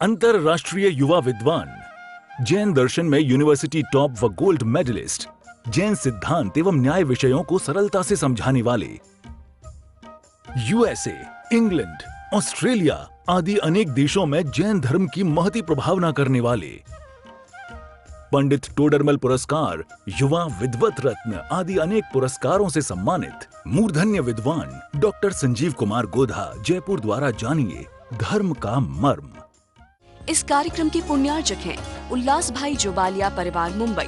अंतरराष्ट्रीय युवा विद्वान, जैन दर्शन में यूनिवर्सिटी टॉप व गोल्ड मेडलिस्ट, जैन सिद्धांत एवं न्याय विषयों को सरलता से समझाने वाले, यूएसए, इंग्लैंड, ऑस्ट्रेलिया आदि अनेक देशों में जैन धर्म की महती प्रभावना करने वाले, पंडित टोडरमल पुरस्कार, युवा विद्वत रत्न आदि अनेक पुरस्कारों से सम्मानित मूर्धन्य विद्वान डॉक्टर संजीव कुमार गोधा जयपुर द्वारा जानिए धर्म का मर्म। इस कार्यक्रम के पुण्यार्जक हैं उल्लास भाई जोबालिया परिवार, मुंबई।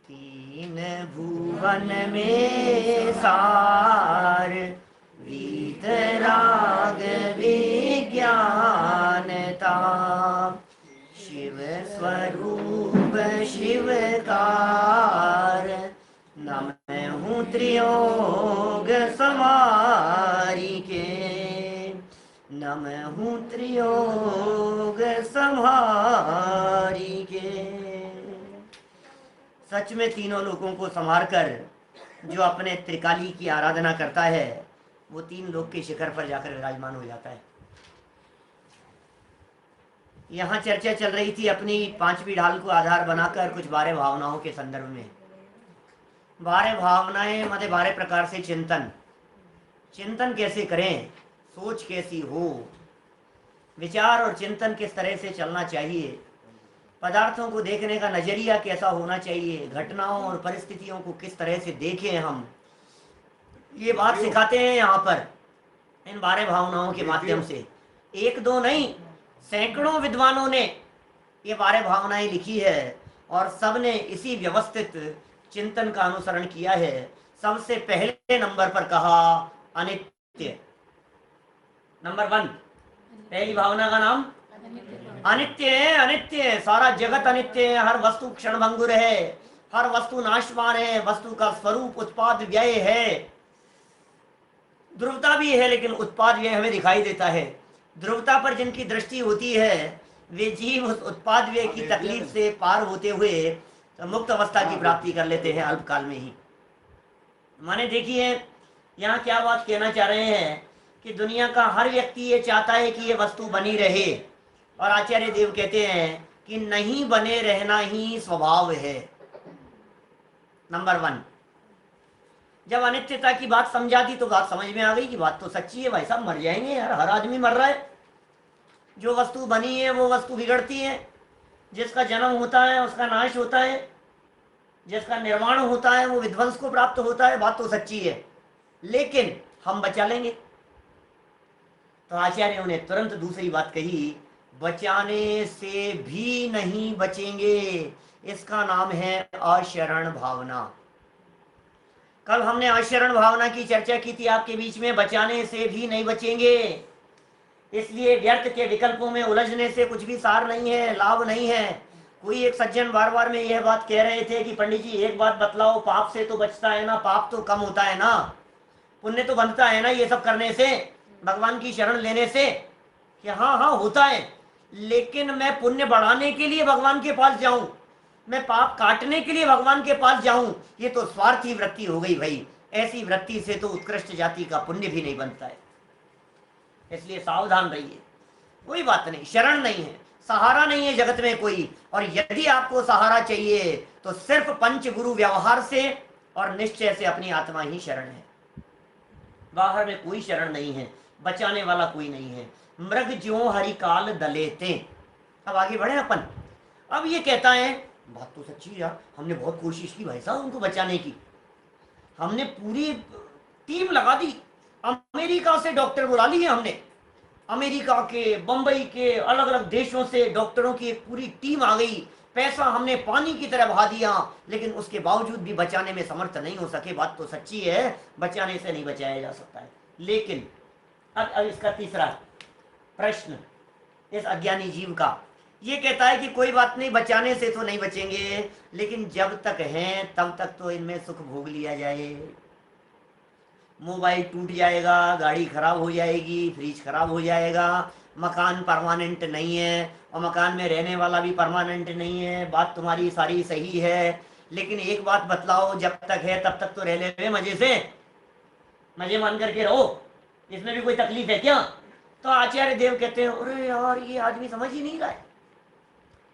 तीन भुवन में सार वीतराग विज्ञानता, शिव स्वरूप शिवकार, नमः हूँ त्रियोग समारी के, नमः हूँ त्रियोग संहारी के। सच में तीनों लोगों को संहार कर जो अपने त्रिकाली की आराधना करता है वो तीन लोक के शिखर पर जाकर विराजमान हो जाता है। यहाँ चर्चा चल रही थी अपनी पांचवी ढाल को आधार बनाकर कुछ 12 भावनाओं के संदर्भ में। 12 भावनाएं मतलब 12 प्रकार से चिंतन कैसे करें, सोच कैसी हो, विचार और चिंतन किस तरह से चलना चाहिए, पदार्थों को देखने का नजरिया कैसा होना चाहिए, घटनाओं और परिस्थितियों को किस तरह से देखें हम, ये बात सिखाते हैं यहाँ पर इन 12 भावनाओं के माध्यम से। एक दो नहीं, सैकड़ों विद्वानों ने ये 12 भावनाएं लिखी है और सब ने इसी व्यवस्थित चिंतन का अनुसरण किया है। सबसे पहले नंबर पर कहा अनित्य। नंबर 1 पहली भावना का नाम अनित्य है। अनित्य है, सारा जगत अनित्य है, हर वस्तु क्षणभंगुर है, हर वस्तु नाशवान है, वस्तु का स्वरूप उत्पाद व्यय है। ध्रुवता भी है लेकिन उत्पाद व्यय हमें दिखाई देता है। ध्रुवता पर जिनकी दृष्टि होती है वे जीव उस उत्पाद व्यय की तकलीफ से पार होते हुए मुक्त अवस्था की प्राप्ति कर लेते हैं अल्पकाल में ही। माने देखिए यहाँ क्या बात कहना चाह रहे हैं कि दुनिया का हर व्यक्ति ये चाहता है कि ये वस्तु बनी रहे, और आचार्य देव कहते हैं कि नहीं बने रहना ही स्वभाव है। नंबर 1, जब अनित्यता की बात समझा दी तो बात समझ में आ गई कि बात तो सच्ची है। भाई साहब मर जाएंगे यार, हर आदमी मर रहा है। जो वस्तु बनी है वो वस्तु बिगड़ती है, जिसका जन्म होता है उसका नाश होता है, जिसका निर्माण होता है वो विध्वंस को प्राप्त होता है। बात तो सच्ची है, लेकिन हम बचा लेंगे। तो आचार्यों ने तुरंत दूसरी बात कही, बचाने से भी नहीं बचेंगे। इसका नाम है अशरण भावना। कल हमने अशरण भावना की चर्चा की थी आपके बीच में। बचाने से भी नहीं बचेंगे, इसलिए व्यर्थ के विकल्पों में उलझने से कुछ भी सार नहीं है, लाभ नहीं है। कोई एक सज्जन बार बार में यह बात कह रहे थे कि पंडित जी एक बात बतलाओ, पाप से तो बचता है ना, पाप तो कम होता है ना, पुण्य तो बनता है ना ये सब करने से, भगवान की शरण लेने से। कि हाँ हाँ होता है, लेकिन मैं पुण्य बढ़ाने के लिए भगवान के पास जाऊं, मैं पाप काटने के लिए भगवान के पास जाऊं, ये तो स्वार्थी वृत्ति हो गई भाई। ऐसी वृत्ति से तो उत्कृष्ट जाति का पुण्य भी नहीं बनता है। इसलिए सावधान रहिए। कोई बात नहीं, शरण नहीं है, सहारा नहीं है जगत में कोई। और यदि आपको सहारा चाहिए तो सिर्फ पंच गुरु व्यवहार से और निश्चय से अपनी आत्मा ही शरण है। बाहर में कोई शरण नहीं है, बचाने वाला कोई नहीं है। मृग ज्यों हरिकाल दलेते। अब आगे बढ़े अपन। अब ये कहता है, बात तो सच्ची है यार, हमने बहुत कोशिश की भाई साहब उनको बचाने की, हमने पूरी टीम लगा दी, अमेरिका से डॉक्टर बुला लिए हमने, अमेरिका के, बंबई के, अलग अलग देशों से डॉक्टरों की एक पूरी टीम आ गई, पैसा हमने पानी की तरह बहा दिया, लेकिन उसके बावजूद भी बचाने में समर्थ नहीं हो सके। बात तो सच्ची है, बचाने से नहीं बचाया जा सकता है। लेकिन अब इसका तीसरा प्रश्न इस अज्ञानी जीव का ये कहता है कि कोई बात नहीं, बचाने से तो नहीं बचेंगे, लेकिन जब तक हैं तब तक तो इनमें सुख भोग लिया जाए। मोबाइल टूट जाएगा, गाड़ी खराब हो जाएगी, फ्रिज खराब हो जाएगा, मकान परमानेंट नहीं है और मकान में रहने वाला भी परमानेंट नहीं है। बात तुम्हारी सारी सही है, लेकिन एक बात बतलाओ, जब तक है तब तक तो रह ले मजे से, मजे मान करके रहो, इसमें भी कोई तकलीफ है क्या? तो आचार्य देव कहते हैं अरे यार ये आदमी समझ ही नहीं रहा है,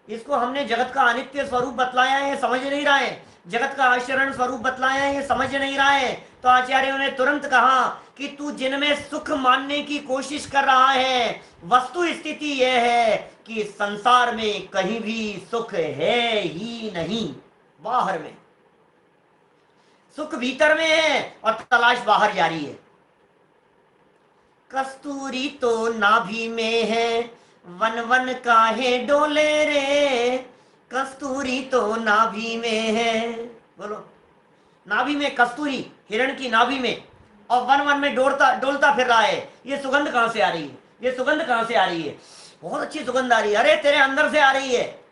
इसको हमने जगत का अनित्य स्वरूप बतलाया है, ये समझ नहीं रहा है, जगत का आचरण स्वरूप बतलाया है, ये समझ नहीं रहा है। तो आचार्यों ने तुरंत कहा कि तू जिनमें सुख मानने की कोशिश कर रहा है, वस्तु स्थिति यह है कि संसार में कहीं भी सुख है ही नहीं, बाहर में सुख भीतर में है और तलाश बाहर जारी है। कस्तूरी तो नाभि में है, वन वन काहे डोले रे, कस्तूरी तो नाभि में है। बोलो, नाभि में कस्तूरी, हिरण की नाभि में, और वन वन में डोलता फिर रहा है। ये सुगंध कहां से आ रही है? ये सुगंध कहां से आ रही है? बहुत अच्छी सुगंध आ रही है। अरे तेरे अंदर से आ रही है।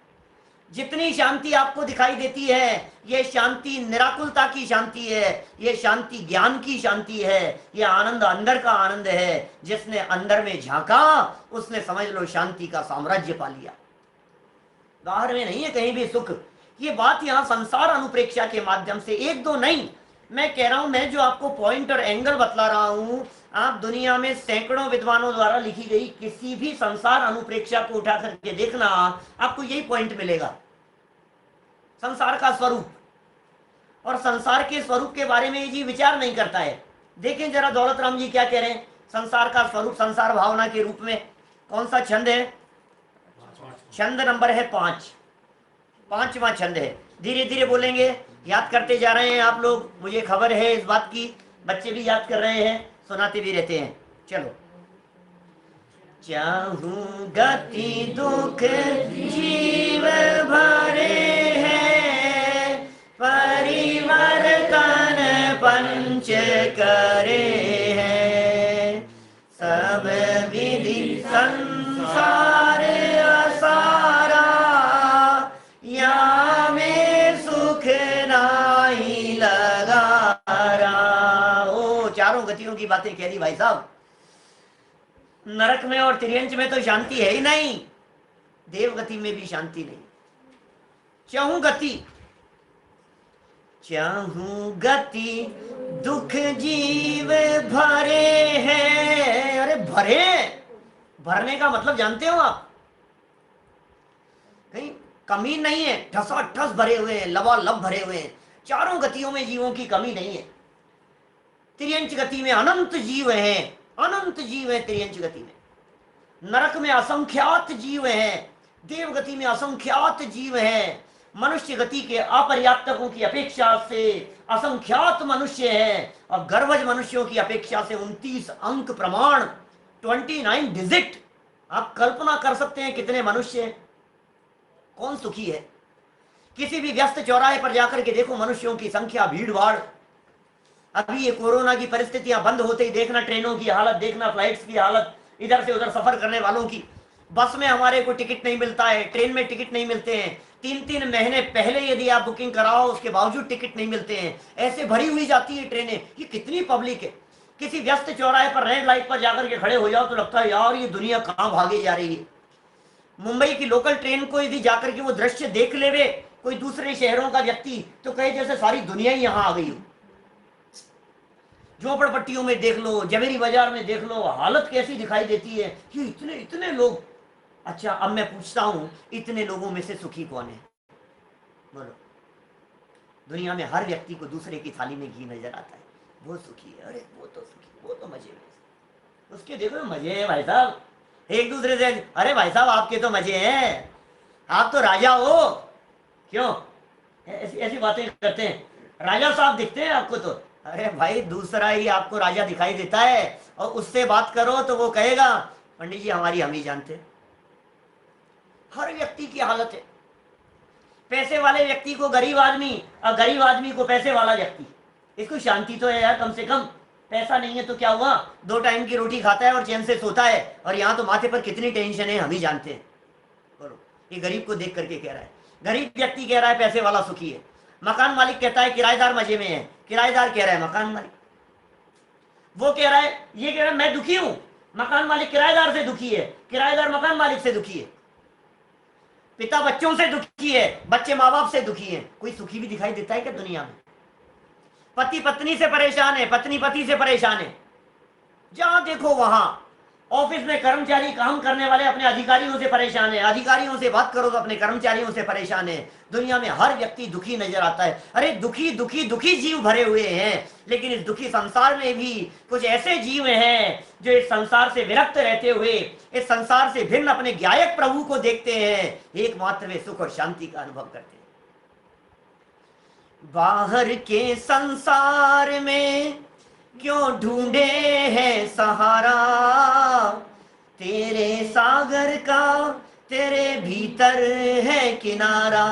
जितनी शांति आपको दिखाई देती है, ये शांति निराकुलता की शांति है, ये शांति ज्ञान की शांति है, ये आनंद अंदर का आनंद है। जिसने अंदर में झांका उसने समझ लो शांति का साम्राज्य पा लिया। बाहर में नहीं है कहीं भी सुख। ये बात यहां संसार अनुप्रेक्षा के माध्यम से, एक दो नहीं, मैं कह रहा हूं, मैं जो आपको पॉइंट और एंगल बतला रहा हूं, आप दुनिया में सैकड़ों विद्वानों द्वारा लिखी गई किसी भी संसार अनुप्रेक्षा को उठा करके देखना, आपको यही पॉइंट मिलेगा। संसार का स्वरूप, और संसार के स्वरूप के बारे में ये जी विचार नहीं करता है। देखें जरा दौलत राम जी क्या कह रहे हैं। संसार का स्वरूप संसार भावना के रूप में कौन सा छंद है? छंद नंबर है 5, 5वां छंद है। धीरे धीरे बोलेंगे, याद करते जा रहे हैं आप लोग, मुझे खबर है इस बात की, बच्चे भी याद कर रहे हैं, सुनाते भी रहते हैं। चलो। चाहूं गति दुख जीव भरे हैं, परिवर्तन पंच करे हैं, सब विधि संसार असारा, या में सुख नाही लगारा। ओ, चारों गतियों की बातें कह दी भाई साहब। नरक में और तिर्यंच में तो शांति है ही नहीं, देवगति में भी शांति नहीं। चाहूं गति, चाहूं गति दुख जीव भरे हैं। अरे भरे, भरने का मतलब जानते हो आप? कहीं कमी नहीं है, ठसाठस भरे हुए हैं, लबालब भरे हुए हैं। चारों गतियों में जीवों की कमी नहीं है। तिर्यंच गति में अनंत जीव हैं, अनंत जीव है तिर्यंच गति में। नरक में असंख्यात जीव हैं, देव गति में असंख्यात जीव हैं। मनुष्य गति के अपर्याप्तकों की अपेक्षा से असंख्यात मनुष्य हैं, और गर्भज मनुष्यों की अपेक्षा से 29 अंक प्रमाण, 29 डिजिट। आप कल्पना कर सकते हैं कितने मनुष्य हैं। कौन सुखी है? किसी भी व्यस्त चौराहे पर जाकर के देखो मनुष्यों की संख्या, भीड़ भाड़। अभी ये कोरोना की परिस्थितियां बंद होते ही देखना ट्रेनों की हालत, देखना फ्लाइट्स की हालत, इधर से उधर सफर करने वालों की। बस में हमारे को टिकट नहीं मिलता है, ट्रेन में टिकट नहीं मिलते हैं, 3-3 महीने पहले यदि आप बुकिंग कराओ उसके बावजूद टिकट नहीं मिलते हैं। ऐसे भरी हुई जाती है ट्रेनें। ये कितनी पब्लिक है। किसी व्यस्त चौराहे पर रेड लाइट पर जाकर के खड़े हो जाओ तो लगता है यार ये दुनिया कहाँ भागे जा रही है। मुंबई की लोकल ट्रेन को यदि जाकर के वो दृश्य देख लेवे कोई दूसरे शहरों का व्यक्ति, तो कहे जैसे सारी दुनिया ही यहाँ आ गई हो। झोपड़पट्टियों में देख लो, जवेरी बाजार में देख लो, हालत कैसी दिखाई देती है। ये इतने इतने लोग। अच्छा, अब मैं पूछता हूं, इतने लोगों में से सुखी कौन है? बोलो। दुनिया में हर व्यक्ति को दूसरे की थाली में घी नजर आता है, वो सुखी है। अरे वो तो सुखी, वो तो मजे में। उसके देखो मजे है भाई साहब। एक दूसरे से, अरे भाई साहब आपके तो मजे हैं, आप तो राजा हो। क्यों ऐसी बातें करते हैं? राजा साहब दिखते हैं आपको तो। अरे भाई दूसरा ही आपको राजा दिखाई देता है, और उससे बात करो तो वो कहेगा पंडित जी हमारी हम ही जानते। हर व्यक्ति की हालत है। पैसे वाले व्यक्ति को गरीब आदमी, और गरीब आदमी को पैसे वाला व्यक्ति, इसको शांति तो है यार कम से कम। पैसा नहीं है तो क्या हुआ, 2 टाइम की रोटी खाता है और चैन से सोता है, और यहाँ तो माथे पर कितनी टेंशन है हम ही जानते हैं। बोलो, ये गरीब को देख करके कह रहा है। गरीब व्यक्ति कह रहा है पैसे वाला सुखी है। मकान मालिक कहता है किराएदार मजे में है, किराएदार कह रहा है मकान मालिक। वो कह रहा है, ये कह रहा है मैं दुखी हूं, मकान मालिक किराएदार से दुखी है, किराएदार मकान मालिक से दुखी है। पिता बच्चों से दुखी है, बच्चे माँ बाप से दुखी है। कोई सुखी भी दिखाई देता है क्या दुनिया में? पति पत्नी से परेशान है, पत्नी पति से परेशान है, जहां देखो वहां। ऑफिस में कर्मचारी काम करने वाले अपने अधिकारियों से परेशान है, अधिकारियों से बात करो तो अपने कर्मचारियों से परेशान है। दुनिया में हर व्यक्ति दुखी नजर आता है। अरे दुखी दुखी दुखी जीव भरे हुए हैं, लेकिन इस दुखी संसार में भी कुछ ऐसे जीव हैं जो इस संसार से विरक्त रहते हुए, इस संसार से भिन्न अपने गायक प्रभु को देखते हैं। एकमात्र वे सुख और शांति का अनुभव करते हैं। बाहर के संसार में क्यों ढूंढे है सहारा, तेरे सागर का तेरे भीतर है किनारा।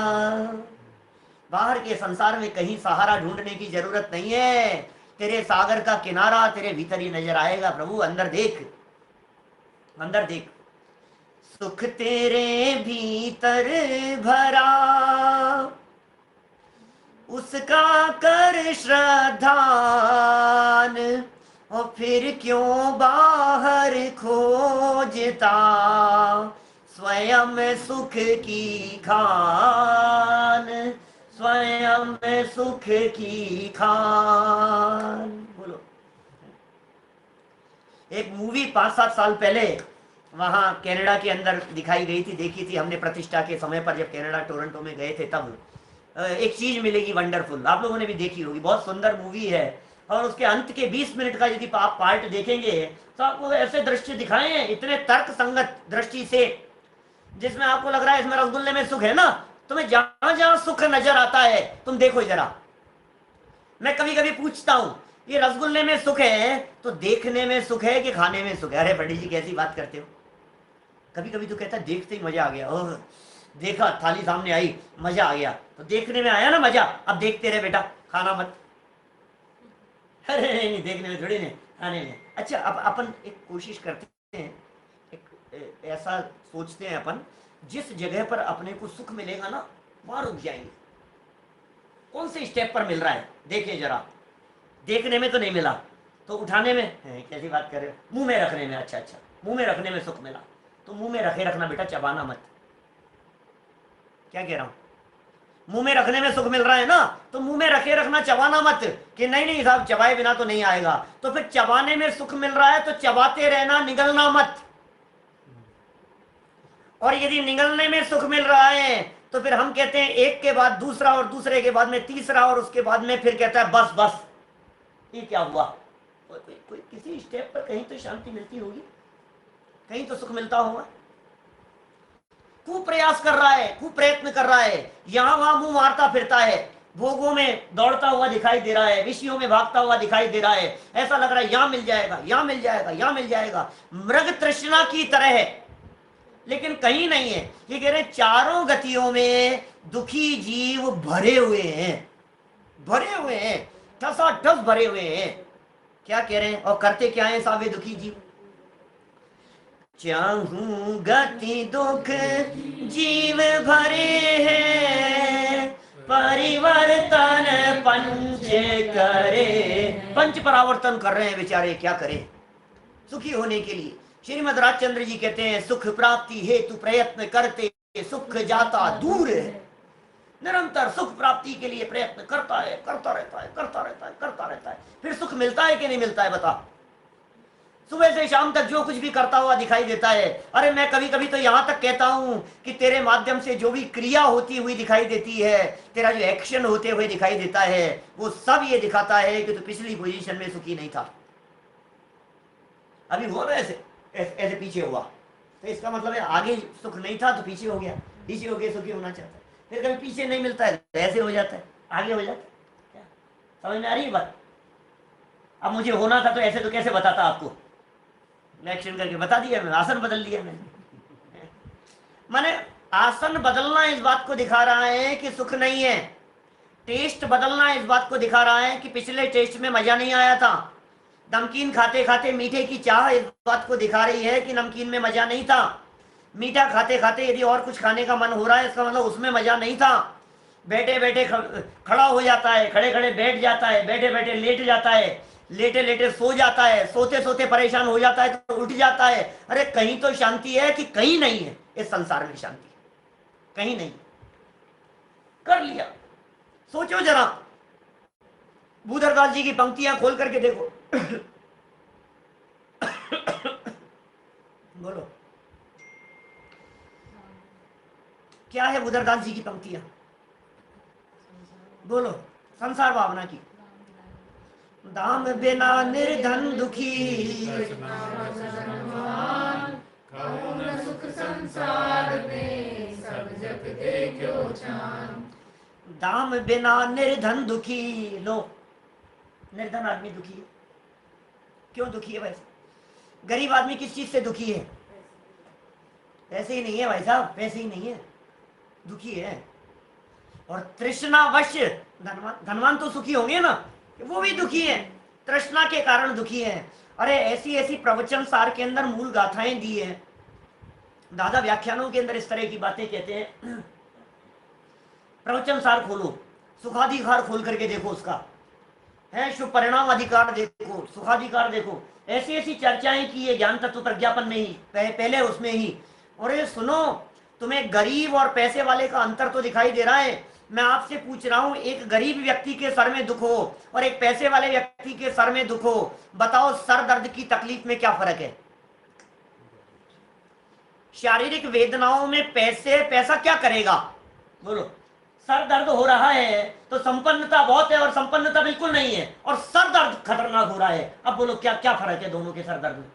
बाहर के संसार में कहीं सहारा ढूंढने की जरूरत नहीं है, तेरे सागर का किनारा तेरे भीतर ही नजर आएगा। प्रभु अंदर देख, अंदर देख, सुख तेरे भीतर भरा, उसका कर श्रद्धान, और फिर क्यों बाहर खोजता स्वयं सुख की खान, स्वयं सुख की खान। बोलो, एक मूवी 5-7 साल पहले वहां कनाडा के अंदर दिखाई गई थी, देखी थी हमने प्रतिष्ठा के समय पर, जब कनाडा टोरंटो में गए थे तब। एक चीज मिलेगी वंडरफुल, आप लोगों ने भी देखी होगी, बहुत सुंदर मूवी है। और उसके अंत के 20 मिनट का यदि आप पार्ट देखेंगे तो आपको ऐसे दृश्य दिखाए हैं इतने तर्क संगत दृष्टि से, जिसमें आपको लग रहा है इसमें रसगुल्ले में सुख है ना। तुम्हें जहां जहां सुख नजर आता है तुम देखो जरा। मैं कभी कभी पूछता हूं, ये रसगुल्ले में सुख है तो देखने में सुख है कि खाने में सुख है? अरे पंडित जी कैसी बात करते हो। कभी कभी तो कहता है देखते ही मजा आ गया, ओह देखा थाली सामने आई मजा आ गया, तो देखने में आया ना मजा, अब देखते रहे बेटा, खाना मत। अरे नहीं, देखने में थोड़ी नहीं, खाने में। अच्छा, अब अपन एक कोशिश करते हैं, एक ऐसा सोचते हैं अपन, जिस जगह पर अपने को सुख मिलेगा ना वहां रुक जाएंगे। कौन से स्टेप पर मिल रहा है देखिए जरा। देखने में तो नहीं मिला तो उठाने में, कैसी बात कर रहे हो, मुंह में रखने में। अच्छा अच्छा, मुंह में रखने में सुख मिला तो मुंह में रखे रखना बेटा, चबाना मत। क्या कह रहा हूं, मुंह में रखने में सुख मिल रहा है ना तो मुंह में रखे रखना, चबाना मत कि नहीं नहीं साहब चबाए बिना तो नहीं आएगा। तो फिर चबाने में सुख मिल रहा है तो चबाते रहना, निगलना मत। और यदि निगलने में सुख मिल रहा है तो फिर हम कहते हैं एक के बाद दूसरा और दूसरे के बाद में तीसरा और उसके बाद में फिर कहता है बस बस। ये क्या हुआ? कोई किसी स्टेप पर कहीं तो शांति मिलती होगी, कहीं तो सुख मिलता होगा। खूब प्रयास कर रहा है, खूब प्रयत्न कर रहा है, यहां वहां मुंह मारता फिरता है, भोगों में दौड़ता हुआ दिखाई दे रहा है, विषयों में भागता हुआ दिखाई दे रहा है। ऐसा लग रहा है यहां मिल जाएगा, यहां मिल जाएगा, यहां मिल जाएगा, मृग तृष्णा की तरह है, लेकिन कहीं नहीं है। ये कह रहे चारों गतियों में दुखी जीव भरे हुए हैं, भरे हुए हैं, ठसाठस भरे हुए हैं। क्या कह रहे हैं और करते क्या है सावे दुखी जीव? चाहूं गति दुख जीव भरे हैं, परिवर्तन पंच करे। पंच परावर्तन कर रहे हैं बेचारे, क्या करें सुखी होने के लिए। श्रीमद राजचंद्र जी कहते हैं सुख प्राप्ति हेतु प्रयत्न करते सुख जाता दूर है। निरंतर सुख प्राप्ति के लिए प्रयत्न करता है, करता रहता है, करता रहता है, करता रहता है, फिर सुख मिलता है कि नहीं मिलता है बता? सुबह से शाम तक जो कुछ भी करता हुआ दिखाई देता है। अरे मैं कभी कभी तो यहां तक कहता हूं कि तेरे माध्यम से जो भी क्रिया होती हुई दिखाई देती है, तेरा जो एक्शन होते हुए दिखाई देता है, वो सब ये दिखाता है कि तू पिछली पोजीशन में सुखी नहीं था। अभी हुआ ना ऐसे ऐसे पीछे हुआ, तो इसका मतलब है आगे सुख नहीं था तो पीछे हो गया, पीछे हो गया सुखी होना चाहता है। फिर कभी पीछे नहीं मिलता है तो ऐसे हो जाता है, आगे हो जाता है। समझ में आ रही है बात? अब मुझे होना था तो ऐसे तो कैसे बताता आपको? एक्शन करके बता दिया, मैंने आसन बदल दिया। मैंने आसन बदलना इस बात को दिखा रहा है कि सुख नहीं है। टेस्ट बदलना इस बात को दिखा रहा है कि पिछले टेस्ट में मजा नहीं आया था। नमकीन खाते खाते मीठे की चाह इस बात को दिखा रही है कि नमकीन में मजा नहीं था। मीठा खाते खाते यदि और कुछ खाने का मन हो रहा है, इसका मतलब उसमें मजा नहीं था। बैठे बैठे खड़ा हो जाता है, खड़े खड़े बैठ जाता है, बैठे बैठे लेट जाता है, लेटे लेटे सो जाता है, सोते सोते परेशान हो जाता है तो उठ जाता है। अरे कहीं तो शांति है कि कहीं नहीं है? इस संसार में शांति कहीं नहीं। कर लिया, सोचो जरा, भूधरदास जी की पंक्तियां खोल करके देखो। बोलो क्या है बुधरदास जी की पंक्तियां? बोलो, संसार भावना की। दाम बिना निर्धन दुखी, दाम बिना निर्धन दुखी। लो, निर्धन आदमी दुखी है। क्यों दुखी है भाई? गरीब आदमी किस चीज से दुखी है? पैसे ही नहीं है भाई साहब, पैसे ही नहीं है, दुखी है। और तृष्णावश धनवान, धनवान तो सुखी होंगे ना, वो भी दुखी है, तृष्णा के कारण दुखी है। अरे ऐसी ऐसी प्रवचन सार के अंदर मूल गाथाएं दी है। दादा व्याख्यानों के अंदर इस तरह की बातें कहते हैं। प्रवचन सार खोलो, सुखाधिकार खोल करके देखो, उसका है शुभ परिणाम अधिकार देखो, सुखाधिकार देखो, ऐसी ऐसी चर्चाएं की है ज्ञान तत्व प्रज्ञापन में ही, पहले उसमें ही। और ये सुनो, तुम्हें गरीब और पैसे वाले का अंतर तो दिखाई दे रहा है। मैं आपसे पूछ रहा हूं, एक गरीब व्यक्ति के सर में दुख हो और एक पैसे वाले व्यक्ति के सर में दुख हो, बताओ सर दर्द की तकलीफ में क्या फर्क है? शारीरिक वेदनाओं में पैसा क्या करेगा? बोलो, सर दर्द हो रहा है तो संपन्नता बहुत है और संपन्नता बिल्कुल नहीं है, और सर दर्द खतरनाक हो रहा है। अब बोलो क्या क्या फर्क है दोनों के सर दर्द में?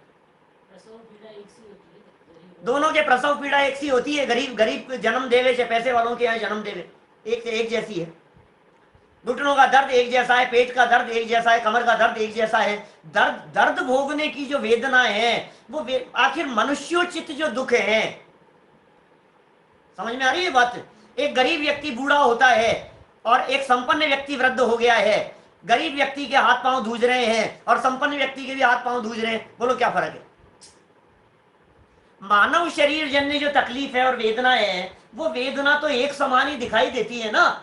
दोनों के प्रसव पीड़ा एक सी होती है। गरीब जन्म देवे से पैसे वालों के यहाँ जन्म देवे एक से एक जैसी है। घुटनों का दर्द एक जैसा है, पेट का दर्द एक जैसा है, कमर का दर्द एक जैसा है। दर्द भोगने की जो वेदना है वो आखिर मनुष्योचित जो दुख है, समझ में आ रही है बात? एक गरीब व्यक्ति बूढ़ा होता है और एक संपन्न व्यक्ति वृद्ध हो गया है। गरीब व्यक्ति के हाथ पांव धूज रहे हैं और संपन्न व्यक्ति के भी हाथ पांव धूज रहे हैं। बोलो क्या फर्क है? मानव शरीर जन्य जो तकलीफ है और वेदना है, वो वेदना तो एक समान ही दिखाई देती है ना।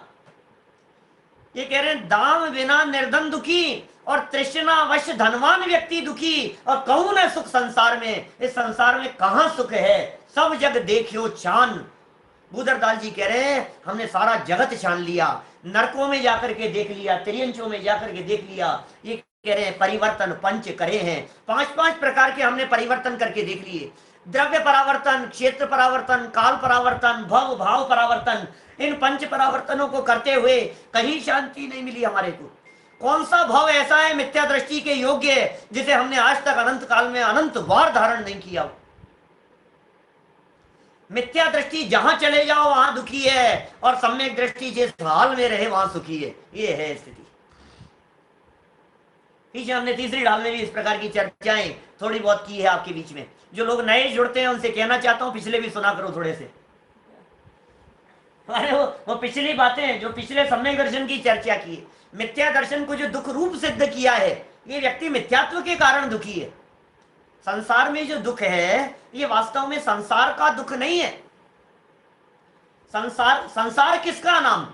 ये कह रहे हैं दाम बिना निर्धन दुखी और तृष्णावश धनवान व्यक्ति दुखी, और कहूं न सुख संसार में। इस संसार में कहां सुख है? सब जग देखियो छान। बुधरदास जी कह रहे हैं हमने सारा जगत छान लिया, नरकों में जाकर के देख लिया, त्रियंचों में जाकर के देख लिया। ये कह रहे हैं परिवर्तन पंच करे हैं, 5 प्रकार के हमने परिवर्तन करके देख लिए। द्रव्य परावर्तन, क्षेत्र परावर्तन, काल परावर्तन, भव भाव परावर्तन, इन 5 परावर्तनों को करते हुए कहीं शांति नहीं मिली हमारे को। कौन सा भाव ऐसा है मिथ्या दृष्टि के योग्य जिसे हमने आज तक अनंत काल में अनंत बार धारण नहीं किया? मिथ्या दृष्टि जहां चले जाओ वहां दुखी है, और सम्यक दृष्टि जिस हाल में रहे वहां सुखी है। ये है स्थिति। पीछे हमने तीसरी ढाल में भी इस प्रकार की चर्चाएं थोड़ी बहुत की है आपके बीच में। जो लोग नए जुड़ते हैं उनसे कहना चाहता हूं पिछले भी सुना करो थोड़े से। अरे वो पिछली बातें जो पिछले सम्यक दर्शन की चर्चा की है, मिथ्या दर्शन को जो दुख रूप सिद्ध किया है, ये व्यक्ति मिथ्यात्व के कारण दुखी है। संसार में जो दुख है ये वास्तव में संसार का दुख नहीं है। संसार किसका नाम?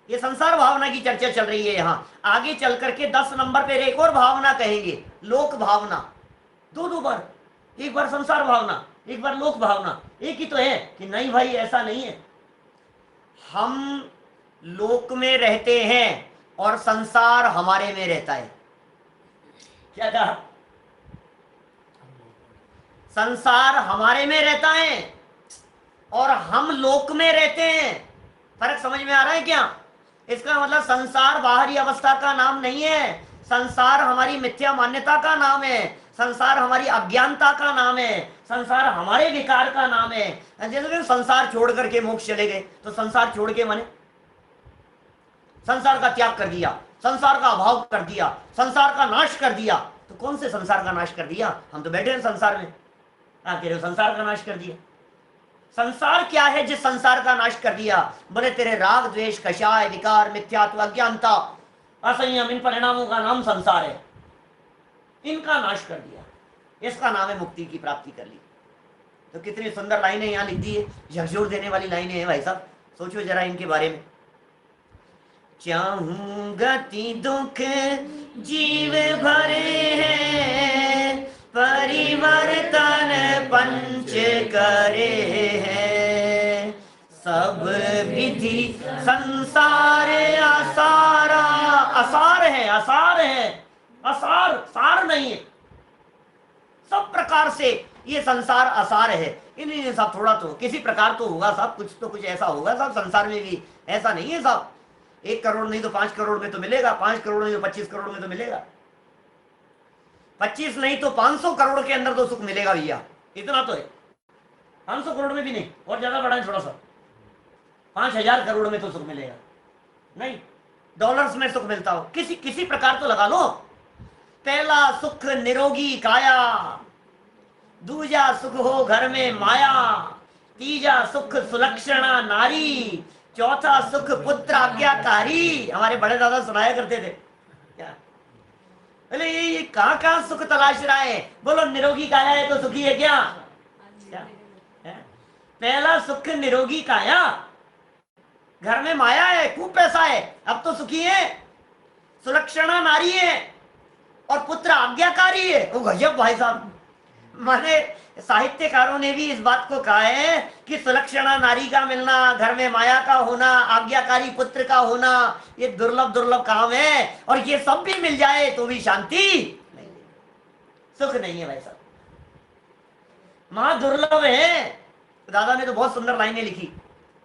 ये संसार भावना की चर्चा चल रही है। यहां आगे चल करके 10 नंबर पे एक और भावना कहेंगे, लोक भावना। दो बार, एक बार संसार भावना, एक बार लोक भावना। एक ही तो है कि नहीं भाई ऐसा नहीं है, हम लोक में रहते हैं और संसार हमारे में रहता है। क्या कहा? संसार हमारे में रहता है और हम लोक में रहते हैं। फर्क समझ में आ रहा है क्या? इसका मतलब संसार बाहरी अवस्था का नाम नहीं है, संसार हमारी मिथ्या मान्यता का नाम है, संसार हमारी अज्ञानता का नाम है, संसार हमारे विकार का नाम है। जैसे संसार छोड़ करके मोक्ष चले गए, तो संसार छोड़ के माने संसार का त्याग कर दिया, संसार का अभाव कर दिया, संसार का नाश कर दिया। तो कौन से संसार का नाश कर दिया? हम तो बैठे हैं संसार में। तेरे संसार का नाश कर दिया। संसार क्या है जिस संसार का नाश कर दिया? बोले तेरे राग द्वेष कषाय विकार मिथ्यात्व अज्ञानता असंयम, इन परिणामों का नाम संसार है। इनका नाश कर दिया, इसका नाम है मुक्ति की प्राप्ति कर ली। तो कितनी सुंदर लाइनें यहाँ लिख दी है, झकझोर देने वाली लाइनें हैं भाई साहब। सोचो जरा इनके बारे में। चाहूं गति दुख जीव भरे हैं, परिवर्तन पंच करे हैं, सब विधि संसार असारा। असार है, असार है, असार सार नहीं है। सब प्रकार से ये संसार आसार है। नहीं साहब, थोड़ा तो किसी प्रकार तो होगा साहब, कुछ तो कुछ ऐसा होगा साहब संसार में भी। ऐसा नहीं है साहब 1 करोड़ नहीं तो 5 करोड़ में तो मिलेगा, 5 करोड़ नहीं तो 25 करोड़ में तो मिलेगा, 25 नहीं तो 500 करोड़ के अंदर तो सुख मिलेगा भैया, इतना तो है। 500 करोड़ में भी नहीं, और ज्यादा बढ़ाएं थोड़ा सा, 5000 करोड़ में तो सुख मिलेगा नहीं, डॉलर्स में सुख मिलता हो, किसी किसी प्रकार तो लगा लो। पहला सुख निरोगी काया, दूजा सुख हो घर में माया, तीजा सुख सुलक्षणा नारी, चौथा सुख पुत्र आज्ञाकारी। हमारे बड़े दादा सुनाया करते थे। क्या बोले ये कहाँ कहाँ सुख तलाश रहा है? बोलो निरोगी काया है तो सुखी है क्या? क्या है? पहला सुख निरोगी काया, घर में माया है, खूब पैसा है, अब तो सुखी है, सुलक्षणा नारी है और पुत्र आज्ञाकारी है। ओ गजब भाई साहब, माने साहित्यकारों ने भी इस बात को कहा है कि सुलक्षणा नारी का मिलना, घर में माया का होना, आज्ञाकारी पुत्र का होना, ये दुर्लभ दुर्लभ काम है, और ये सब भी मिल जाए तो भी शांति नहीं, सुख नहीं है भाई साहब, महा दुर्लभ है। दादा ने तो बहुत सुंदर लाइनें लिखी।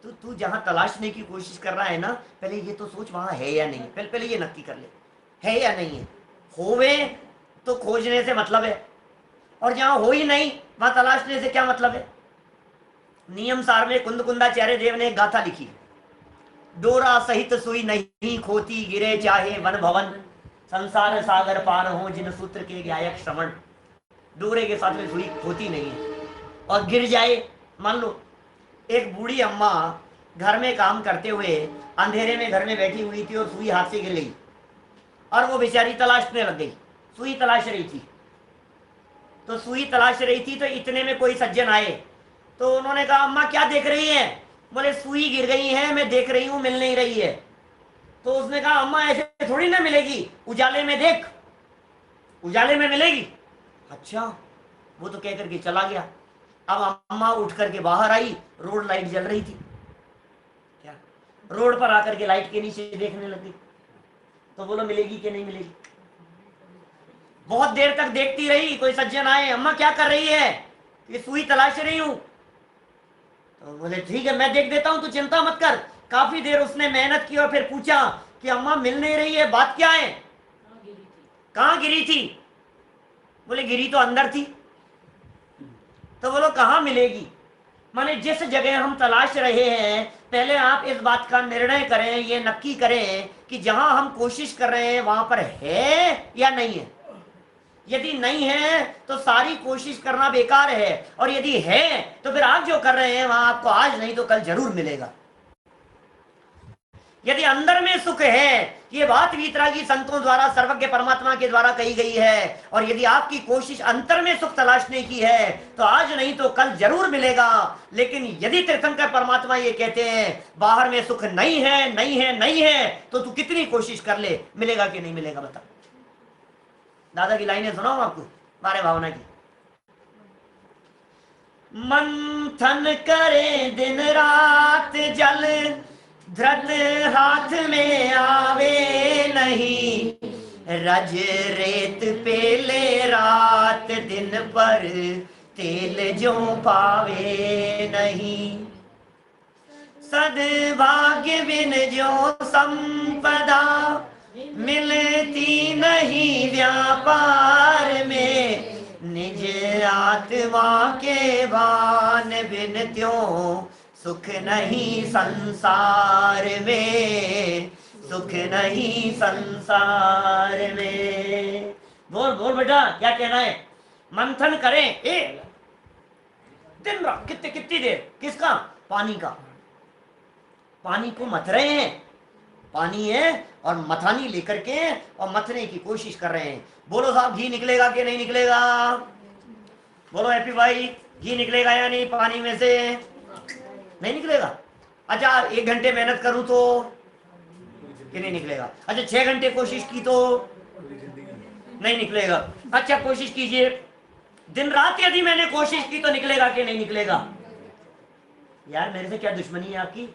तू जहां तलाशने की कोशिश कर रहा है ना, पहले ये तो सोच वहां है या नहीं, पहले ये नक्की कर ले, है या नहीं है। होवे तो खोजने से मतलब है, और जहां हो ही नहीं वहां तलाशने से क्या मतलब है। नियम सार में कुंद कुंदाचार्य देव ने एक गाथा लिखी, डोरा सहित सुई नहीं खोती, गिरे चाहे वन भवन, संसार सागर पार हो जिन सूत्र के गायक श्रवण। डोरे के साथ में सुई खोती नहीं है, और गिर जाए, मान लो एक बूढ़ी अम्मा घर में काम करते हुए अंधेरे में घर में बैठी हुई थी और सुई हाथ से गिर गई, और वो बेचारी तलाशने लग गई, सुई तलाश रही थी। तो सुई तलाश रही थी तो इतने में कोई सज्जन आए, तो उन्होंने कहा अम्मा क्या देख रही है? बोले सुई गिर गई है, मैं देख रही हूं, मिल नहीं रही है। तो उसने कहा अम्मा ऐसे थोड़ी ना मिलेगी, उजाले में देख, उजाले में मिलेगी। अच्छा, वो तो कह करके चला गया। अब अम्मा उठ करके बाहर आई, रोड लाइट जल रही थी, क्या रोड पर आकर के लाइट के नीचे देखने लगी, तो बोलो मिलेगी कि नहीं मिलेगी। बहुत देर तक देखती रही, कोई सज्जन आए, अम्मा क्या कर रही है? ये सुई तलाश रही हूं। तो बोले ठीक है मैं देख देता हूं, तू चिंता मत कर। काफी देर उसने मेहनत की और फिर पूछा कि अम्मा मिल नहीं रही है, बात क्या है? कहां गिरी थी? बोले गिरी तो अंदर थी। तो बोलो कहां मिलेगी? माने जिस जगह हम तलाश रहे हैं, पहले आप इस बात का निर्णय करें, ये नक्की करें कि जहां हम कोशिश कर रहे हैं वहां पर है या नहीं है। यदि नहीं है तो सारी कोशिश करना बेकार है, और यदि है तो फिर आप जो कर रहे हैं वहां आपको आज नहीं तो कल जरूर मिलेगा। यदि अंदर में सुख है, ये बात वीतरागी संतों द्वारा सर्वज्ञ परमात्मा के द्वारा कही गई है, और यदि आपकी कोशिश अंतर में सुख तलाशने की है तो आज नहीं तो कल जरूर मिलेगा। लेकिन यदि तीर्थंकर परमात्मा ये कहते हैं बाहर में सुख नहीं है, नहीं है, नहीं है, तो तू कितनी कोशिश कर ले, मिलेगा कि नहीं मिलेगा बता। दादा की लाइनें सुनाऊं आपको, बारे भावना की। मंथन करे दिन रात जल, धृत हाथ में आवे नहीं, रज रेत पेले रात दिन पर, तेल जो पावे नहीं। सद्भाग्य बिन जो संपदा, मिलती नहीं व्यापार में, निज आत्मा के भान बिन त्यों सुख नहीं संसार में, सुख नहीं संसार में। बोल बोल बेटा क्या कहना है? मंथन करें दिन रात, कितनी देर, किसका? पानी का। पानी को मथ रहे हैं, पानी है और मथानी लेकर के और मथने की कोशिश कर रहे हैं। बोलो साहब घी निकलेगा कि नहीं निकलेगा? बोलो हैप्पी भाई, घी निकलेगा या नहीं पानी में से? नहीं निकलेगा। अच्छा 1 घंटे मेहनत करूं तो कि नहीं निकलेगा? अच्छा 6 घंटे कोशिश की तो नहीं निकलेगा। अच्छा कोशिश कीजिए, दिन रात यदि मैंने कोशिश की तो निकलेगा कि नहीं निकलेगा? यार मेरे से क्या दुश्मनी है आपकी?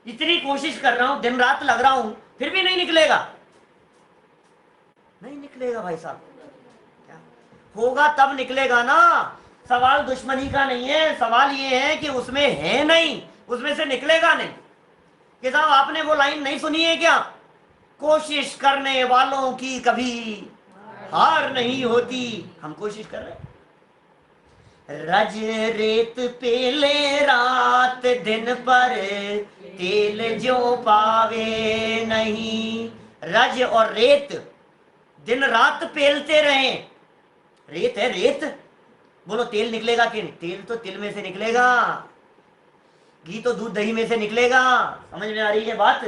इतनी कोशिश कर रहा हूं, दिन रात लग रहा हूं, फिर भी नहीं निकलेगा? नहीं निकलेगा भाई साहब। क्या होगा तब निकलेगा ना। सवाल दुश्मनी का नहीं है, सवाल ये है कि उसमें है नहीं, उसमें से निकलेगा नहीं। कि साहब आपने वो लाइन नहीं सुनी है क्या, कोशिश करने वालों की कभी हार नहीं होती। हम कोशिश कर रहे हैं। रज रेत पेले रात दिन पर तेल जो पावे नहीं। रज और रेत दिन रात पेलते रहे। रेत है रेत, बोलो तेल निकलेगा कि नहीं? तेल तो तिल में से निकलेगा, घी तो दूध दही में से निकलेगा। समझ में आ रही है बात?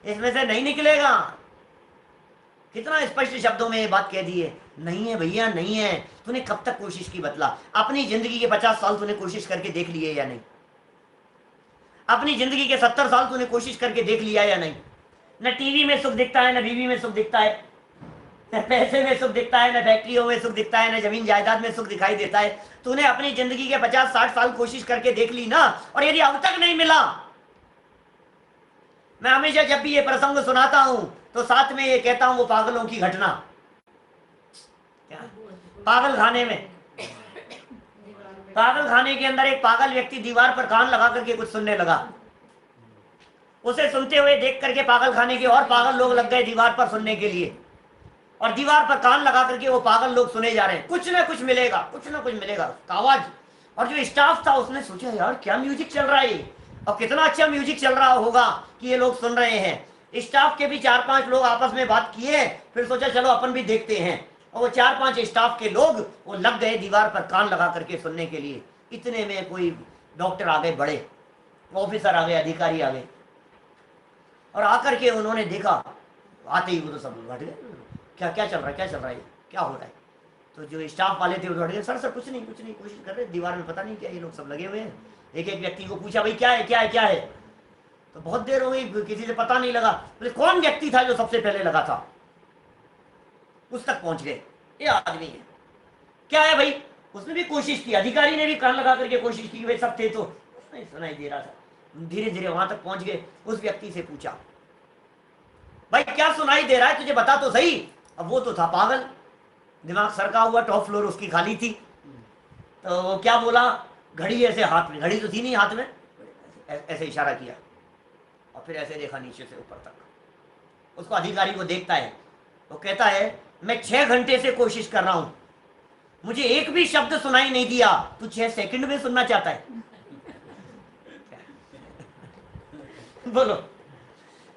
इसमें से नहीं निकलेगा। कितना स्पष्ट शब्दों में ये बात कह दी है। नहीं है भैया, नहीं है। तूने कब तक कोशिश की बतला? अपनी जिंदगी के 50 साल तूने कोशिश करके देख लिए या नहीं? अपनी जिंदगी के 70 साल तूने कोशिश करके देख लिया या नहीं? न टीवी में सुख दिखता है, न बीवी में सुख दिखता है, न पैसे में सुख दिखता है, न फैक्ट्रियों में सुख दिखता है, न जमीन जायदाद में सुख दिखाई देता है। तूने अपनी जिंदगी के 50-60 साल कोशिश करके देख ली ना, और यदि अब तक नहीं मिला, मैं हमेशा जब भी ये प्रसंग सुनाता हूं तो साथ में ये कहता हूं वो पागलों की घटना। क्या? पागल खाने में, पागल खाने के अंदर एक पागल व्यक्ति दीवार पर कान लगा करके कुछ सुनने लगा। उसे सुनते हुए देख करके पागल खाने के और पागल लोग लग गए दीवार पर सुनने के लिए, और दीवार पर कान लगा करके वो पागल लोग सुने जा रहे हैं। कुछ ना कुछ मिलेगा, कुछ ना कुछ मिलेगा आवाज। और जो स्टाफ था उसने सोचा यार क्या म्यूजिक चल रहा है, और कितना अच्छा म्यूजिक चल रहा होगा कि ये लोग सुन रहे हैं। स्टाफ के भी 4-5 लोग आपस में बात किए, फिर सोचा चलो अपन भी देखते हैं। और वो 4-5 स्टाफ के लोग वो लग गए दीवार पर कान लगा करके सुनने के लिए। इतने में कोई डॉक्टर आ गए, बड़े ऑफिसर आ गए, अधिकारी आ गए, और आकर के उन्होंने देखा, आते ही वो तो सब हट गए। क्या क्या चल रहा है, क्या चल रहा है, क्या हो रहा है? तो जो स्टाफ वाले थे वो हट गए। सर कुछ नहीं, कुछ नहीं, कोशिश कर रहे, दीवार में पता नहीं क्या ये लोग सब लगे हुए हैं। एक एक व्यक्ति को पूछा भाई क्या है, क्या है, क्या है? तो बहुत देर हो गई, किसी से पता नहीं लगा। बोले कौन व्यक्ति था जो सबसे पहले लगा था? उस तक पहुंच गए, ये आदमी है। क्या है भाई? उसने भी कोशिश की, अधिकारी ने भी कान लगा करके कोशिश की, भाई सब थे तो नहीं सुनाई दे रहा था। धीरे धीरे वहां तक पहुंच गए। उस व्यक्ति से पूछा भाई क्या सुनाई दे रहा है तुझे, बता तो सही। अब वो तो था पागल, दिमाग सरका हुआ, टॉप फ्लोर उसकी खाली थी। तो वो क्या बोला, घड़ी ऐसे हाथ में, घड़ी तो थी नहीं हाथ में, ऐसे इशारा किया और फिर ऐसे देखा नीचे से ऊपर तक। उसको अधिकारी को देखता है, वो कहता है मैं 6 घंटे से कोशिश कर रहा हूं, मुझे एक भी शब्द सुनाई नहीं दिया, तू 6 सेकंड में सुनना चाहता है? बोलो,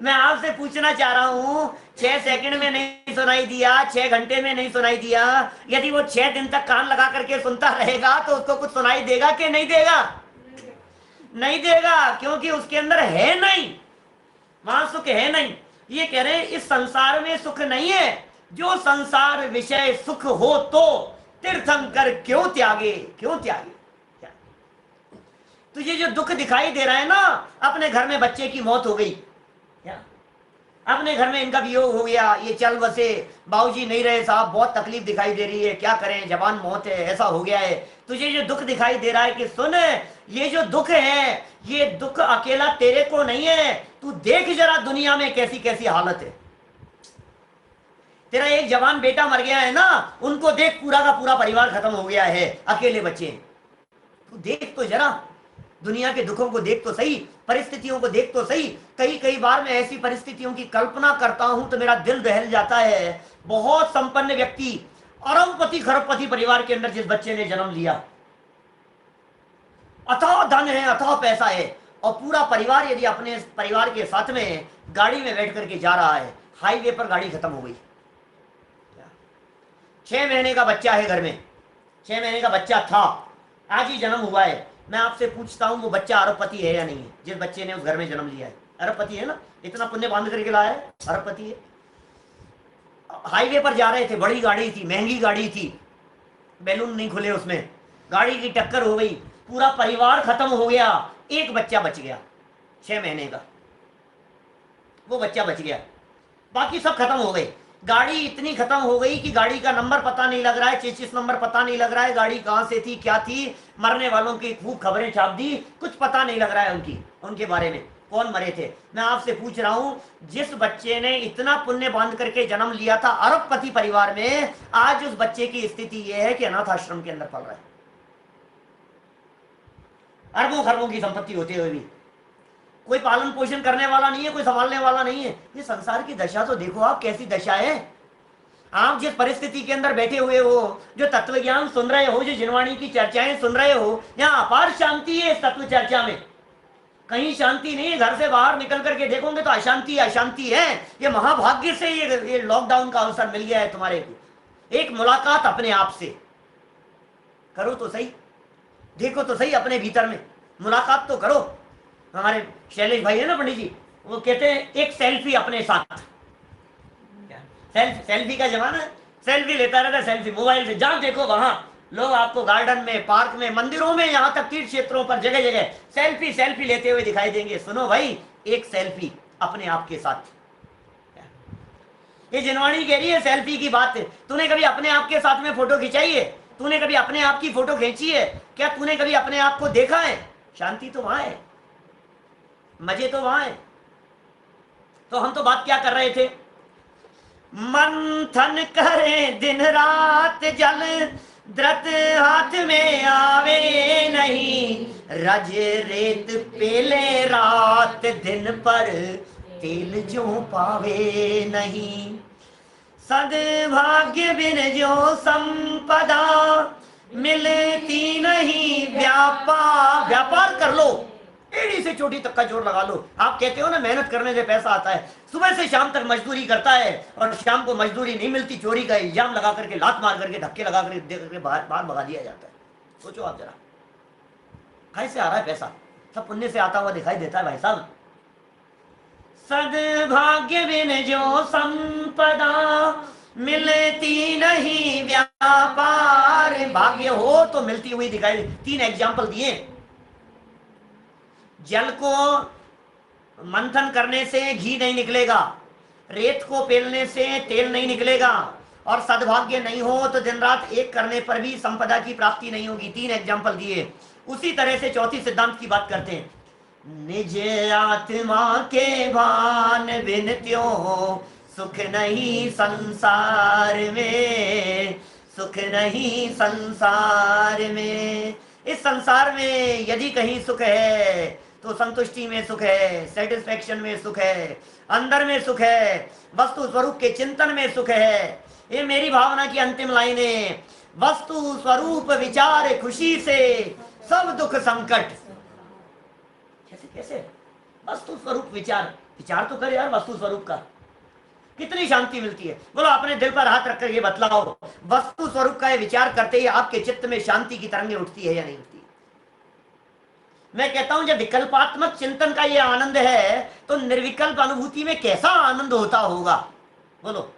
मैं आपसे पूछना चाह रहा हूं, 6 सेकंड में नहीं सुनाई दिया, 6 घंटे में नहीं सुनाई दिया, यदि वो 6 दिन तक कान लगा करके सुनता रहेगा तो उसको कुछ सुनाई देगा कि नहीं देगा? नहीं देगा, क्योंकि उसके अंदर है नहीं, वहां सुख है नहीं। ये कह रहे हैं इस संसार में सुख नहीं है, जो संसार विषय सुख हो तो तीर्थंकर क्यों त्यागे, क्यों त्यागे? तुझे जो दुख दिखाई दे रहा है ना, अपने घर में बच्चे की मौत हो गई, अपने घर में इनका वियोग हो गया, ये चल बसे, बाबूजी नहीं रहे साहब, बहुत तकलीफ दिखाई दे रही है, क्या करें, जवान मौत है, ऐसा हो गया है। तुझे जो दुख दिखाई दे रहा है कि सुन, ये जो दुख है, ये दुख अकेला तेरे को नहीं है, तू देख जरा दुनिया में कैसी कैसी हालत है। तेरा एक जवान बेटा मर गया है ना, उनको देख, पूरा का पूरा परिवार खत्म हो गया है, अकेले बच्चे। तू देख तो जरा, दुनिया के दुखों को देख तो सही, परिस्थितियों को देख तो सही। कई बार मैं ऐसी परिस्थितियों की कल्पना करता हूं तो मेरा दिल दहल जाता है। बहुत संपन्न व्यक्ति, अरबपति खरबपति परिवार के अंदर जिस बच्चे ने जन्म लिया, अथाह धन है, अथाह पैसा है, और पूरा परिवार यदि अपने परिवार के साथ में गाड़ी में बैठ करके जा रहा है, हाईवे पर गाड़ी खत्म हो गई, 6 महीने का बच्चा है घर में, 6 महीने का बच्चा था, आज ही जन्म हुआ है। मैं आपसे पूछता हूं वो बच्चा अरबपति है या नहीं है? जिस बच्चे ने उस घर में जन्म लिया है, अरबपति है ना, इतना पुण्य बांध करके लाया है, अरबपति है। हाईवे पर जा रहे थे, बड़ी गाड़ी थी, महंगी गाड़ी थी, बैलून नहीं खुले उसमें, गाड़ी की टक्कर हो गई, पूरा परिवार खत्म हो गया, एक बच्चा बच गया 6 महीने का, वो बच्चा बच गया, बाकी सब खत्म हो गए। गाड़ी इतनी खत्म हो गई कि गाड़ी का नंबर पता नहीं लग रहा है, 26 नंबर पता नहीं लग रहा है, गाड़ी कहां से थी, क्या थी, मरने वालों की खूब खबरें छाप दी, कुछ पता नहीं लग रहा है उनके बारे में, कौन मरे थे? मैं आपसे पूछ रहा हूं, जिस बच्चे ने इतना पुण्य बांध करके जन्म लिया था अरबपति परिवार में, आज उस बच्चे की स्थिति यह है कि अनाथ आश्रम के अंदर पल रहा है, अरबों खरबों की संपत्ति होते हुए भी कोई पालन पोषण करने वाला नहीं है, कोई संभालने वाला नहीं है। ये संसार की दशा तो देखो आप, कैसी दशा है। आप जिस परिस्थिति के अंदर बैठे हुए हो, जो तत्व ज्ञान सुन रहे हो, जो जिनवाणी की चर्चाएं सुन रहे हो, यहाँ अपार शांति है। इस तत्व चर्चा में कहीं शांति नहीं है। घर से बाहर निकल करके देखोगे तो अशांति अशांति है। ये महाभाग्य से ये लॉकडाउन का अवसर मिल गया है तुम्हारे को। एक मुलाकात अपने आप से करो तो सही, देखो तो सही अपने भीतर में, मुलाकात तो करो। हमारे शैलेश भाई है ना पंडित जी, वो कहते हैं एक सेल्फी अपने साथ। सेल्फी का जमाना है, सेल्फी लेता रहता है, सेल्फी मोबाइल से, जहां देखो वहां लोग आपको गार्डन में, पार्क में, मंदिरों में, यहां तक तीर्थ क्षेत्रों पर जगह जगह सेल्फी सेल्फी लेते हुए दिखाई देंगे। सुनो भाई, एक सेल्फी अपने आप के साथ। ये जिनवाणी कह रही है सेल्फी की बात। तूने कभी अपने आप के साथ में फोटो खिंचाई है? तूने कभी अपने आप की फोटो खींची है क्या? तूने कभी अपने आप को देखा है? शांति तो वहां है, मजे तो वहां है। तो हम तो बात क्या कर रहे थे? मंथन करे दिन रात जल, द्रत हाथ में आवे नहीं, रज रेत पेले रात दिन पर तेल जो पावे नहीं। सद्भाग्य बिन जो संपदा मिलती नहीं, व्यापार कर लो, एड़ी से चोटी तक का जोर लगा लो। आप कहते हो ना मेहनत करने से पैसा आता है, सुबह से शाम तक मजदूरी करता है और शाम को मजदूरी नहीं मिलती, चोरी का इल्जाम लगा करके, लात मार करके, धक्के लगा करके बाहर भगा दिया जाता है। सोचो आप जरा, कैसे आ रहा है पैसा? सब पुण्य से आता हुआ दिखाई देता है भाई साहब। सद्भाग्य बिन जो संपदा मिलती नहीं, व्यापार भाग्य हो तो मिलती हुई दिखाई। 3 एग्जाम्पल दिए। जल को मंथन करने से घी नहीं निकलेगा, रेत को पेलने से तेल नहीं निकलेगा, और सद्भाग्य नहीं हो तो दिन रात एक करने पर भी संपदा की प्राप्ति नहीं होगी। 3 एग्जाम्पल दिए। उसी तरह से चौथी सिद्धांत की बात करते हैं। निज आत्मा के भान बिन त्यों सुख नहीं संसार में, सुख नहीं संसार में। इस संसार में यदि कहीं सुख है तो संतुष्टि में सुख है, सेटिस्फेक्शन में सुख है, अंदर में सुख है, वस्तु स्वरूप के चिंतन में सुख है। ये मेरी भावना की अंतिम लाइन है। वस्तु स्वरूप विचार खुशी से सब दुख संकट। कैसे कैसे? वस्तु स्वरूप विचार, विचार तो कर यार वस्तु स्वरूप का, कितनी शांति मिलती है। बोलो अपने दिल पर हाथ रखकर ये बतलाओ, वस्तु स्वरूप का ये विचार करते ही आपके चित्त में शांति की तरंगें उठती है या नहीं उठती? मैं कहता हूं जब विकल्पात्मक चिंतन का ये आनंद है तो निर्विकल्प अनुभूति में कैसा आनंद होता होगा? बोलो।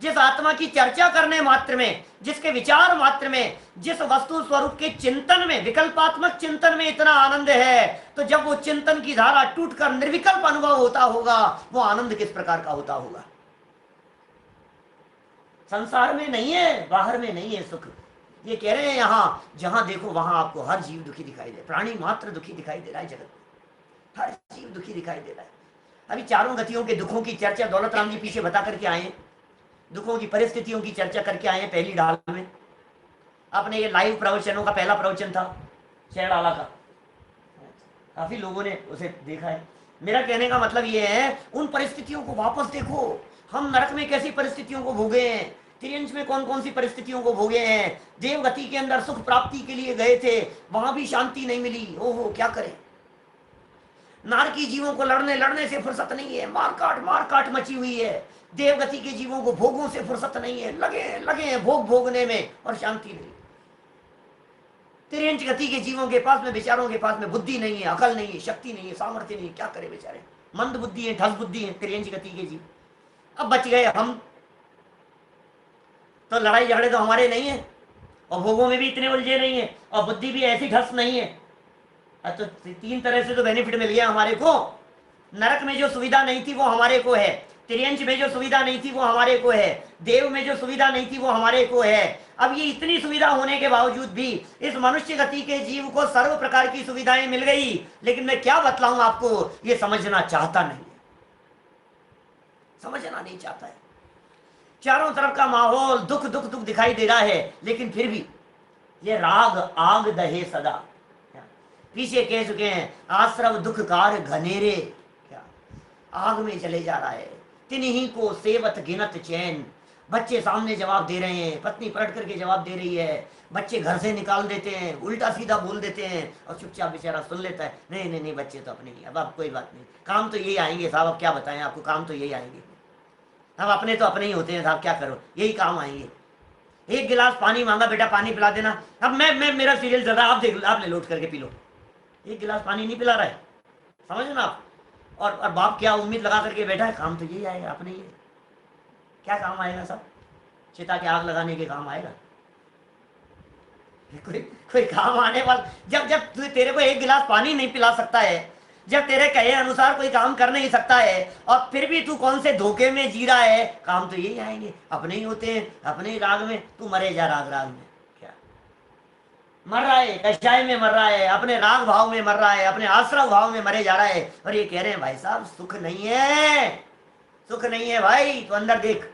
जिस आत्मा की चर्चा करने मात्र में, जिसके विचार मात्र में, जिस वस्तु स्वरूप के चिंतन में, विकल्पात्मक चिंतन में इतना आनंद है, तो जब वो चिंतन की धारा टूटकर निर्विकल्प अनुभव होता होगा, वो आनंद किस प्रकार का होता होगा? संसार में नहीं है, बाहर में नहीं है सुख। ये कह रहे हैं यहां जहां देखो वहां आपको हर जीव दुखी दिखाई दे, प्राणी मात्र दुखी दिखाई दे रहा है, जगत में हर जीव दुखी दिखाई दे रहा है। अभी चारों गतियों के दुखों की चर्चा दौलत राम जी पीछे बता करके आए हैं, दुखों की परिस्थितियों की चर्चा करके आए हैं पहली ढाल में। अपने ये लाइव प्रवचनों का पहला प्रवचन था शेरडाला का, काफी लोगों ने उसे देखा है। मेरा कहने का मतलब ये है, उन परिस्थितियों को वापस देखो। हम नरक में कैसी परिस्थितियों को भोगे हैं, त्रियंश में कौन कौन सी परिस्थितियों को भोगे हैं, देवगति के अंदर सुख प्राप्ति के लिए गए थे, वहां भी शांति नहीं मिली। ओहो क्या करें। नारकी जीवों को लड़ने से फुर्सत नहीं है, मार काट मची हुई है। देवगति के जीवों को भोगों से फुर्सत नहीं है, लगे हैं भोग भोगने में और शांति नहीं। त्रियंश गति के जीवों के पास में, विचारों के पास में बुद्धि नहीं है, अकल नहीं है, शक्ति नहीं है, सामर्थ्य नहीं है, क्या करे बेचारे, मंद बुद्धि है, ठस बुद्धि है त्रियंश गति के जीव। अब बच गए हम, तो लड़ाई झगड़े तो हमारे नहीं है, और भोगों में भी इतने उलझे नहीं है, और बुद्धि भी ऐसी ठस नहीं है। तो 3 तरह से तो बेनिफिट मिल गया हमारे को। नरक में जो सुविधा नहीं थी वो हमारे को है, त्रियंच में जो सुविधा नहीं थी वो हमारे को है, देव में जो सुविधा नहीं थी वो हमारे को है। अब ये इतनी सुविधा होने के बावजूद भी इस मनुष्य गति के जीव को सर्व प्रकार की सुविधाएं मिल गई, लेकिन मैं क्या बतलाऊं आपको, ये समझना चाहता नहीं है, समझना नहीं चाहता है। चारों तरफ का माहौल दुख दुख दुख दिखाई दे रहा है, लेकिन फिर भी ये राग आग दहे सदा, पीछे कह चुके हैं, आश्रव दुख कार घनेरे, क्या आग में चले जा रहा है। तिन्हीं को सेवत गिनत चैन, बच्चे सामने जवाब दे रहे हैं, पत्नी पलट करके जवाब दे रही है, बच्चे घर से निकाल देते हैं, उल्टा सीधा बोल देते हैं, और चुपचाप बेचारा सुन लेता है, नहीं नहीं नहीं बच्चे तो अपने ही, अब कोई बात नहीं, काम तो यही आएंगे साहब, अब क्या बताएं आपको, काम तो यही आएंगे, अब अपने तो अपने ही होते हैं साहब, क्या करो, यही काम आएंगे। एक गिलास पानी मांगा, बेटा पानी पिला देना, अब मैं मेरा सीरियल चल रहा है, आप देख, आप ले लोट करके पी लो, एक गिलास पानी नहीं पिला रहा है, समझ ना आप। और बाप क्या उम्मीद लगा करके बैठा है, काम तो यही आएगा, अपने ही क्या काम आएगा सब, चिता के आग लगाने के काम आएगा, कोई काम आने वाला, जब तेरे को एक गिलास पानी नहीं पिला सकता है, जब तेरे कहे अनुसार कोई काम कर नहीं सकता है, और फिर भी तू कौन से धोखे में जी रहा है, काम तो यही आएंगे, अपने ही होते हैं, अपने ही राग में, तू मरे जा राग राग में, क्या मर रहा है, कषाय में मर रहा है, अपने राग भाव में मर रहा है, अपने आश्रव भाव में मरे जा रहा है। और ये कह रहे हैं भाई साहब सुख नहीं है, सुख नहीं है भाई, तो अंदर देख,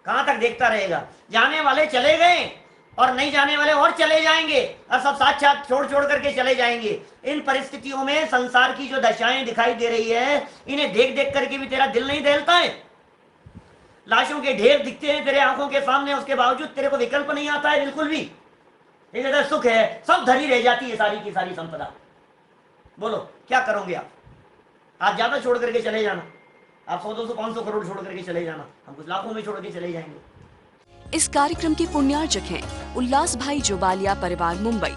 कहां तक देखता रहेगा, जाने वाले चले गए और नहीं जाने वाले और चले जाएंगे, और सब साथ साथ छोड़ छोड़ करके चले जाएंगे। इन परिस्थितियों में संसार की जो दशाएं दिखाई दे रही है, इन्हें देख देख करके भी तेरा दिल नहीं दहलता है, लाशों के ढेर दिखते हैं तेरे आंखों के सामने, उसके बावजूद तेरे को विकल्प नहीं आता है बिल्कुल भी, ये सुख है, सब धरी रह जाती है सारी की सारी संपदा। बोलो क्या करोगे आप, आज ज्यादा छोड़ करके चले जाना, आप 100-200 500 करोड़ छोड़ करके चले जाना, हम कुछ लाखों में छोड़ के चले जाएंगे। इस कार्यक्रम के पुण्यार्जक हैं उल्लास भाई जोबालिया परिवार, मुंबई।